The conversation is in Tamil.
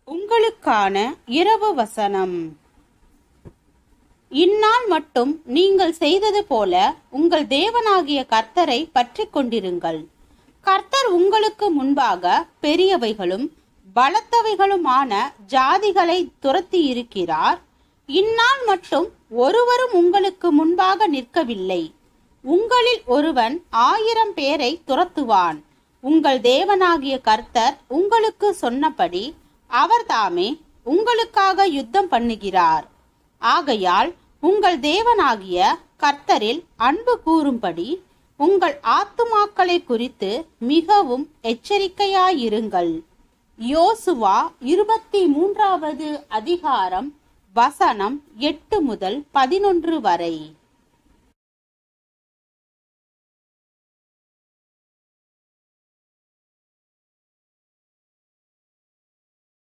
உங்களுக்கான இரவு வசனம். இந்நாள் மட்டும் நீங்கள் செய்தது போல உங்கள் தேவனாகிய கர்த்தரை பற்றி கொண்டிருங்கள். கர்த்தர் உங்களுக்கு முன்பாக பெரியவைகளும் பலத்தவைகளுமான ஜாதிகளை துரத்தி இருக்கிறார். இந்நாள் மட்டும் ஒருவரும் உங்களுக்கு முன்பாக நிற்கவில்லை. உங்களில் ஒருவன் 1000 பேரை துரத்துவான். உங்கள் தேவனாகிய கர்த்தர் உங்களுக்கு சொன்னபடி அவர் தாமே உங்களுக்காக யுத்தம் பண்ணுகிறார். ஆகையால் உங்கள் தேவனாகிய கர்த்தரில் அன்பு கூறும்படி உங்கள் ஆத்துமாக்களை குறித்து மிகவும் எச்சரிக்கையாயிருங்கள். யோசுவா 23வது அதிகாரம் வசனம் 8 முதல் 11 வரை.